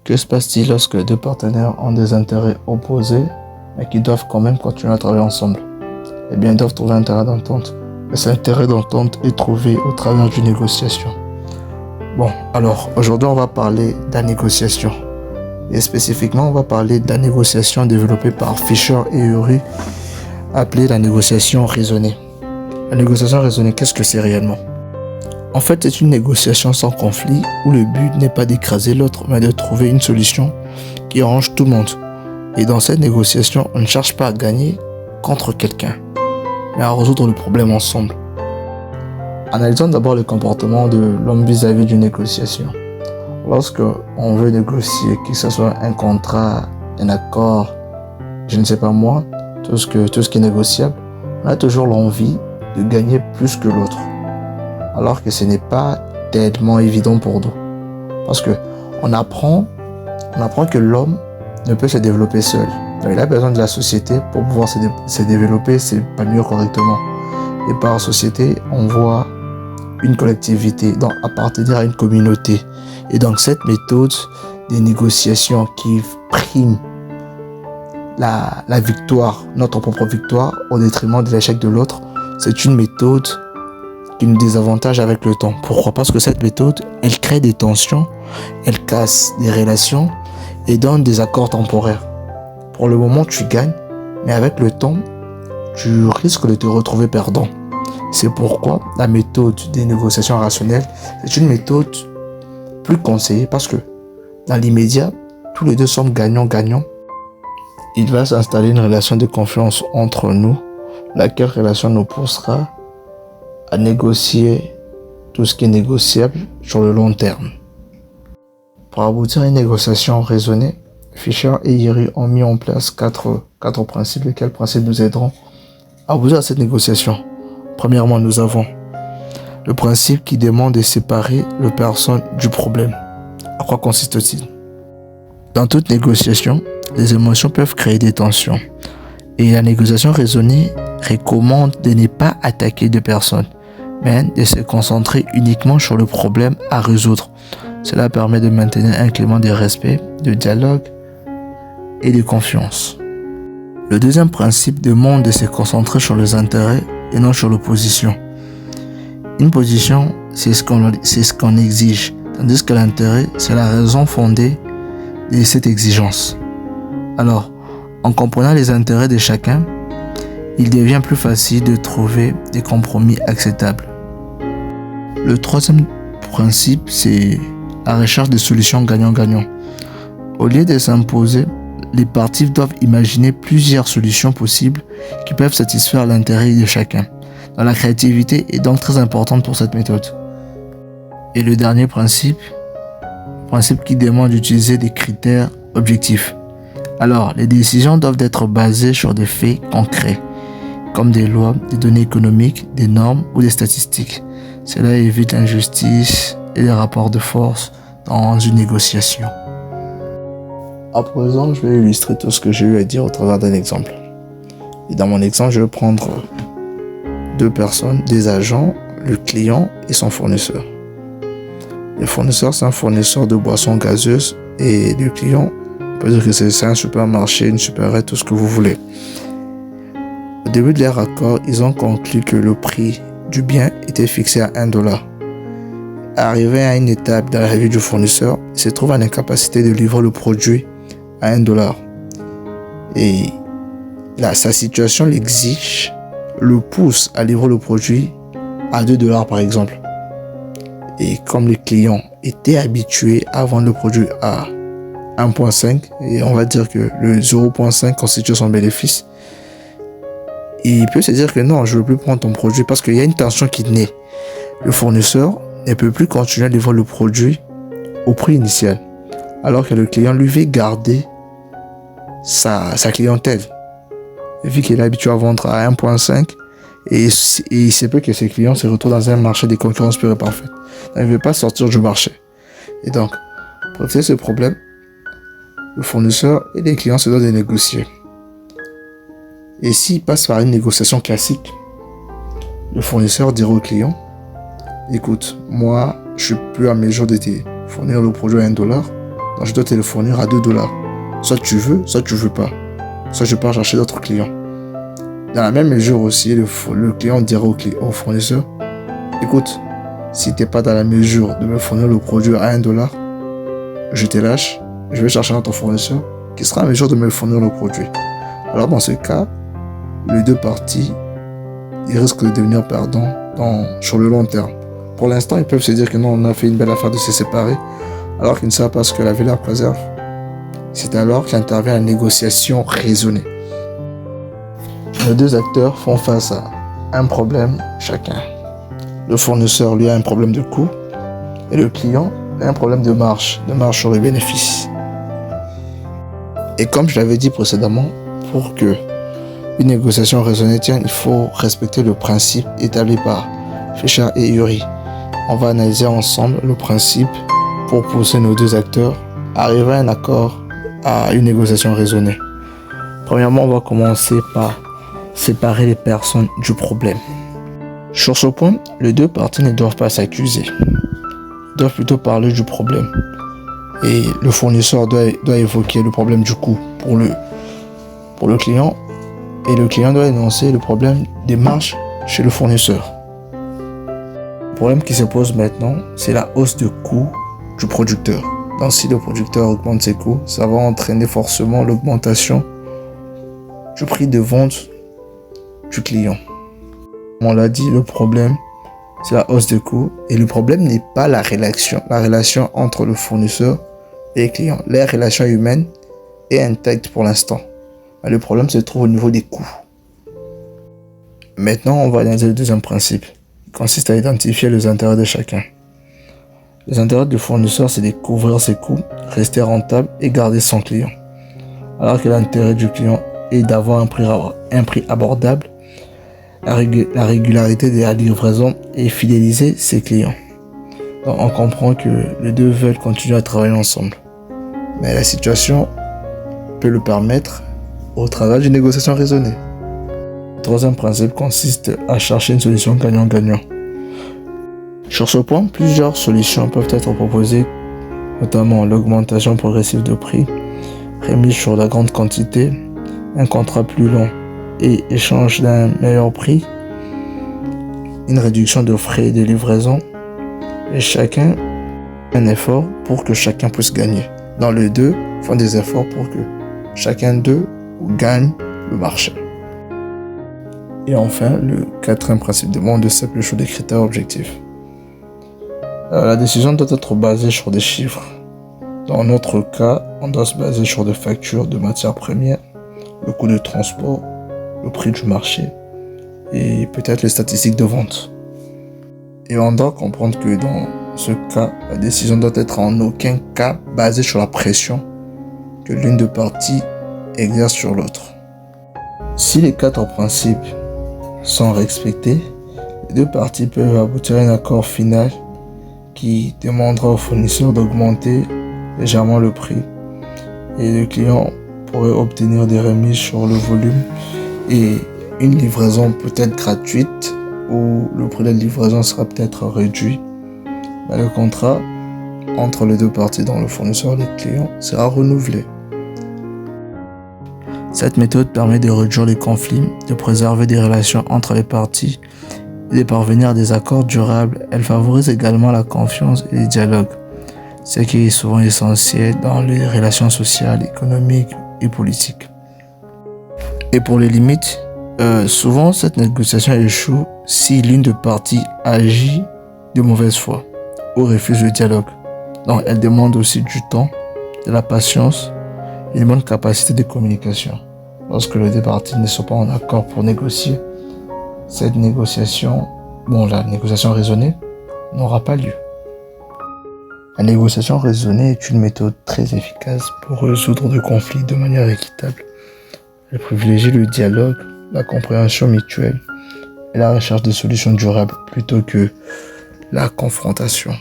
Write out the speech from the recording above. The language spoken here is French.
Que se passe-t-il lorsque les deux partenaires ont des intérêts opposés, mais qui doivent quand même continuer à travailler ensemble? Eh bien, ils doivent trouver un terrain d'entente. Et cet intérêt d'entente est trouvé au travers d'une négociation. Bon, alors, aujourd'hui, on va parler de la négociation. Et spécifiquement, on va parler de la négociation développée par Fisher et Ury, appelée la négociation raisonnée. La négociation raisonnée, qu'est-ce que c'est réellement? En fait, c'est une négociation sans conflit où le but n'est pas d'écraser l'autre, mais de trouver une solution qui arrange tout le monde. Et dans cette négociation, on ne cherche pas à gagner contre quelqu'un, mais à résoudre le problème ensemble. Analysons d'abord le comportement de l'homme vis-à-vis d'une négociation. Lorsque on veut négocier, que ce soit un contrat, un accord, je ne sais pas moi, tout ce qui est négociable, on a toujours l'envie de gagner plus que l'autre. Alors que ce n'est pas tellement évident pour nous. Parce que on apprend que l'homme ne peut se développer seul. Donc, il a besoin de la société pour pouvoir se développer, s'épanouir correctement. Et par société, on voit une collectivité, donc appartenir à une communauté. Et donc cette méthode des négociations qui prime la victoire, notre propre victoire, au détriment de l'échec de l'autre, c'est une méthode qui nous désavantage avec le temps. Pourquoi? Parce que cette méthode, elle crée des tensions, elle casse des relations et donne des accords temporaires. Pour le moment, tu gagnes, mais avec le temps, tu risques de te retrouver perdant. C'est pourquoi la méthode des négociations rationnelles, c'est une méthode plus conseillée parce que dans l'immédiat, tous les deux sommes gagnants-gagnants. Il va s'installer une relation de confiance entre nous, laquelle relation nous poussera à négocier tout ce qui est négociable sur le long terme. Pour aboutir à une négociation raisonnée, Fisher et Ury ont mis en place quatre principes, lesquels principes nous aideront à aboutir à cette négociation. Premièrement, nous avons le principe qui demande de séparer la personne du problème. À quoi consiste-t-il? Dans toute négociation, les émotions peuvent créer des tensions. Et la négociation raisonnée recommande de ne pas attaquer deux personnes, mais de se concentrer uniquement sur le problème à résoudre. Cela permet de maintenir un climat de respect, de dialogue et de confiance. Le deuxième principe demande de se concentrer sur les intérêts et non sur l'opposition. Une position, c'est ce qu'on exige, tandis que l'intérêt, c'est la raison fondée de cette exigence. Alors, en comprenant les intérêts de chacun, il devient plus facile de trouver des compromis acceptables. Le troisième principe, c'est la recherche de solutions gagnant-gagnant. Au lieu de s'imposer, les parties doivent imaginer plusieurs solutions possibles qui peuvent satisfaire l'intérêt de chacun. Donc, la créativité est donc très importante pour cette méthode. Et le dernier principe qui demande d'utiliser des critères objectifs. Alors, les décisions doivent être basées sur des faits concrets, comme des lois, des données économiques, des normes ou des statistiques. Cela évite l'injustice et les rapports de force dans une négociation. À présent, je vais illustrer tout ce que j'ai eu à dire au travers d'un exemple. Et dans mon exemple, je vais prendre deux personnes, des agents, le client et son fournisseur. Le fournisseur, c'est un fournisseur de boissons gazeuses et le client, on peut dire que c'est un supermarché, une supérette, tout ce que vous voulez. Au début de leur accord, ils ont conclu que le prix du bien était fixé à $1. Arrivé à une étape dans la vie du fournisseur, il se trouve en incapacité de livrer le produit à $1. Et là, sa situation l'exige, le pousse à livrer le produit à $2 par exemple. Et comme le client était habitué à vendre le produit à 1.5, et on va dire que le 0.5 constitue son bénéfice, il peut se dire que non, je ne veux plus prendre ton produit parce qu'il y a une tension qui naît. Le fournisseur ne peut plus continuer à livrer le produit au prix initial, alors que le client lui veut garder sa clientèle. Vu qu'il est habitué à vendre à 1.5, et il se peut que ses clients se retrouvent dans un marché de concurrence pure et parfaite. Donc, il ne veut pas sortir du marché. Et donc, pour éviter ce problème, le fournisseur et les clients se doivent de négocier. Et s'il passe par une négociation classique, le fournisseur dira au client: écoute, moi, je suis plus à mesure de te fournir le produit à $1. Donc je dois te le fournir à 2 $. Soit tu veux, soit tu veux pas. Soit je pars chercher d'autres clients. Dans la même mesure aussi, le client dira au fournisseur, écoute, si tu n'es pas dans la mesure de me fournir le produit à 1 $, je te lâche, je vais chercher un autre fournisseur qui sera en mesure de me fournir le produit. Alors dans ce cas, les deux parties, ils risquent de devenir perdants sur le long terme. Pour l'instant, ils peuvent se dire que non, on a fait une belle affaire de se séparer, alors qu'ils ne savent pas ce que la vie leur préserve. C'est alors qu'intervient la négociation raisonnée. Les deux acteurs font face à un problème chacun. Le fournisseur, lui, a un problème de coût et le client a un problème de marge sur les bénéfices. Et comme je l'avais dit précédemment, pour que une négociation raisonnée tienne, il faut respecter le principe établi par Fisher et Ury. On va analyser ensemble le principe pour pousser nos deux acteurs à arriver à un accord, à une négociation raisonnée. Premièrement, on va commencer par séparer les personnes du problème. Sur ce point, les deux parties ne doivent pas s'accuser. Ils doivent plutôt parler du problème. Et le fournisseur doit évoquer le problème du coût pour le client. Et le client doit énoncer le problème des marges chez le fournisseur. Le problème qui se pose maintenant, c'est la hausse de coût du producteur. Donc si le producteur augmente ses coûts, ça va entraîner forcément l'augmentation du prix de vente du client. On l'a dit, le problème, c'est la hausse de coûts. Et le problème n'est pas la relation entre le fournisseur et le client. La relation humaine est intacte pour l'instant. Mais le problème se trouve au niveau des coûts. Maintenant, on va analyser le deuxième principe, qui consiste à identifier les intérêts de chacun. Les intérêts du fournisseur, c'est de couvrir ses coûts, rester rentable et garder son client. Alors que l'intérêt du client est d'avoir un prix abordable, la régularité de la livraison et fidéliser ses clients. Donc on comprend que les deux veulent continuer à travailler ensemble. Mais la situation peut le permettre au travers d'une négociation raisonnée. Le troisième principe consiste à chercher une solution gagnant-gagnant. Sur ce point, plusieurs solutions peuvent être proposées, notamment l'augmentation progressive de prix, remise sur la grande quantité, un contrat plus long et échange d'un meilleur prix, une réduction de frais de livraison, et chacun un effort pour que chacun puisse gagner. Dans les deux, font des efforts pour que chacun d'eux gagne le marché. Et enfin, le quatrième principe demande de s'appuyer sur des critères objectifs. La décision doit être basée sur des chiffres. Dans notre cas, on doit se baser sur des factures de matières premières, le coût de transport, le prix du marché et peut-être les statistiques de vente. Et on doit comprendre que dans ce cas, la décision doit être en aucun cas basée sur la pression que l'une des parties exerce sur l'autre. Si les 4 principes sont respectés, les deux parties peuvent aboutir à un accord final qui demandera au fournisseur d'augmenter légèrement le prix et le client pourrait obtenir des remises sur le volume et une livraison peut-être gratuite ou le prix de la livraison sera peut-être réduit. Mais le contrat entre les deux parties, dont le fournisseur et le client, sera renouvelé. Cette méthode permet de réduire les conflits, de préserver des relations entre les parties et de parvenir à des accords durables. Elle favorise également la confiance et le dialogue, ce qui est souvent essentiel dans les relations sociales, économiques et politiques. Et pour les limites, souvent cette négociation échoue si l'une des parties agit de mauvaise foi ou refuse le dialogue. Donc elle demande aussi du temps, de la patience et une bonne capacité de communication. Lorsque les deux parties ne sont pas en accord pour négocier, cette négociation, la négociation raisonnée n'aura pas lieu. La négociation raisonnée est une méthode très efficace pour résoudre des conflits de manière équitable. Elle privilégie le dialogue, la compréhension mutuelle et la recherche de solutions durables plutôt que la confrontation.